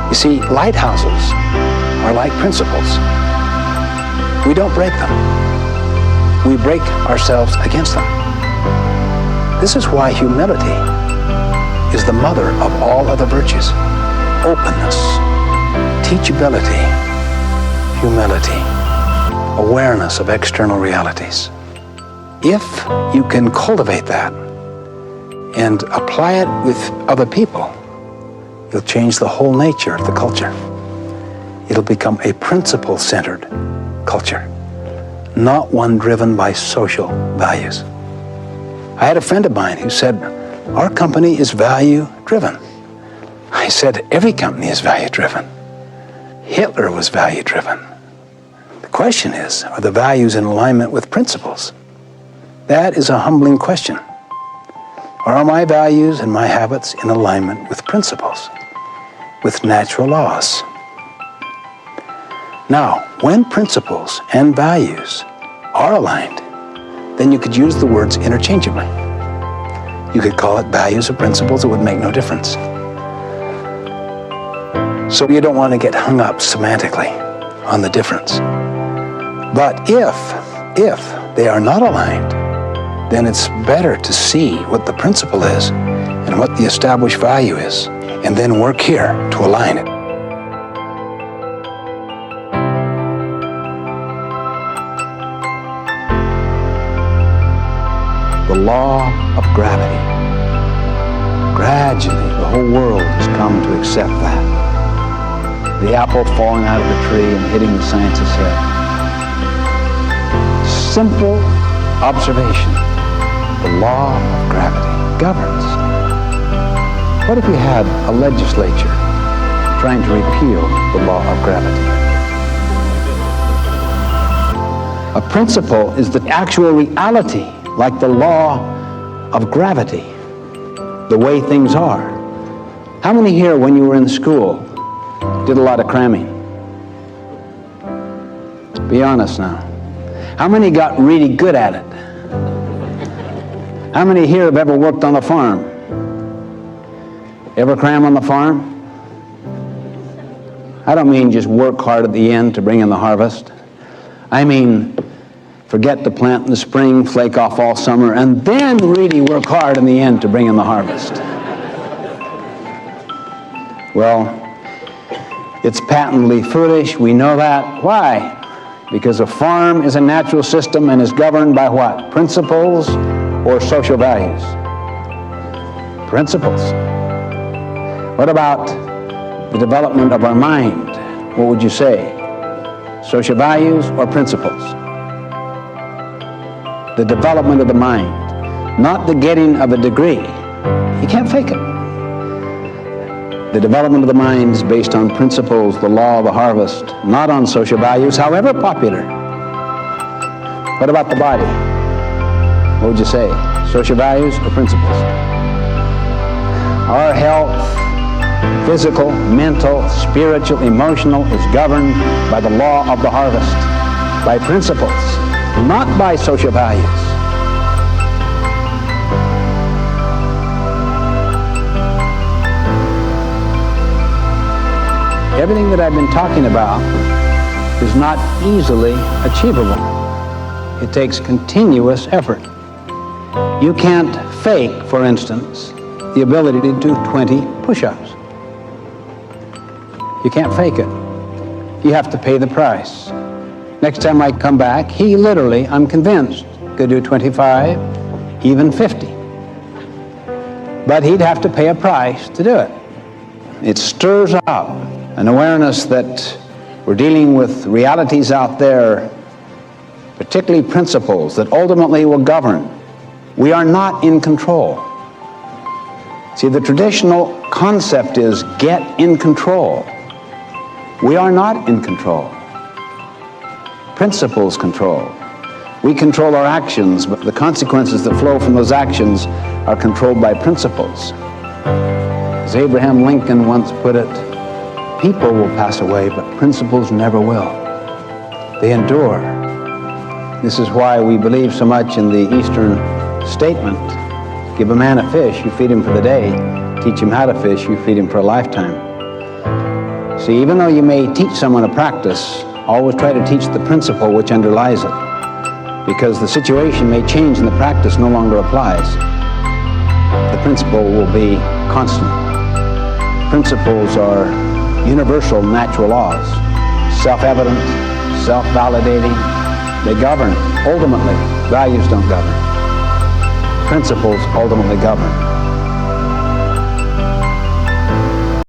You see, lighthouses are like principles. We don't break them. We break ourselves against them. This is why humility is the mother of all other virtues. Openness, teachability, humility, awareness of external realities. If you can cultivate that and apply it with other people, you'll change the whole nature of the culture. It'll become a principle-centered culture, not one driven by social values. I had a friend of mine who said, our company is value-driven. I said, every company is value-driven. Hitler was value-driven. The question is, are the values in alignment with principles? That is a humbling question. Are my values and my habits in alignment with principles, with natural laws? Now, when principles and values are aligned, then you could use the words interchangeably. You could call it values or principles, it would make no difference. So you don't want to get hung up semantically on the difference. But if they are not aligned, then it's better to see what the principle is and what the established value is, and then work here to align it. The law of gravity. Gradually, the whole world has come to accept that. The apple falling out of the tree and hitting the scientist's head. Simple observation. The law of gravity governs. What if you had a legislature trying to repeal the law of gravity? A principle is the actual reality, like the law of gravity, the way things are. How many here, when you were in school, did a lot of cramming? Be honest now. How many got really good at it? How many here have ever worked on a farm? Ever cram on the farm? I don't mean just work hard at the end to bring in the harvest. I mean, forget to plant in the spring, flake off all summer, and then really work hard in the end to bring in the harvest. Well, it's patently foolish. We know that. Why? Because a farm is a natural system and is governed by what? Principles or social values? Principles. What about the development of our mind? What would you say? Social values or principles? The development of the mind, not the getting of a degree. You can't fake it. The development of the mind is based on principles, the law of the harvest, not on social values, however popular. What about the body? What would you say? Social values or principles? Our health, physical, mental, spiritual, emotional, is governed by the law of the harvest, by principles, not by social values. Everything that I've been talking about is not easily achievable. It takes continuous effort. You can't fake, for instance, the ability to do 20 push-ups. You can't fake it. You have to pay the price. Next time I come back, he literally, I'm convinced, could do 25, even 50. But he'd have to pay a price to do it. It stirs up an awareness that we're dealing with realities out there, particularly principles that ultimately will govern. We are not in control. See, the traditional concept is get in control. We are not in control. Principles control. We control our actions, but the consequences that flow from those actions are controlled by principles. As Abraham Lincoln once put it, people will pass away, but principles never will. They endure. This is why we believe so much in the Eastern statement. Give a man a fish, you feed him for the day. Teach him how to fish, you feed him for a lifetime. See, even though you may teach someone a practice, always try to teach the principle which underlies it, because the situation may change and the practice no longer applies. The principle will be constant. Principles are universal natural laws, self-evident, self-validating. They govern. Ultimately, values don't govern. Principles ultimately govern.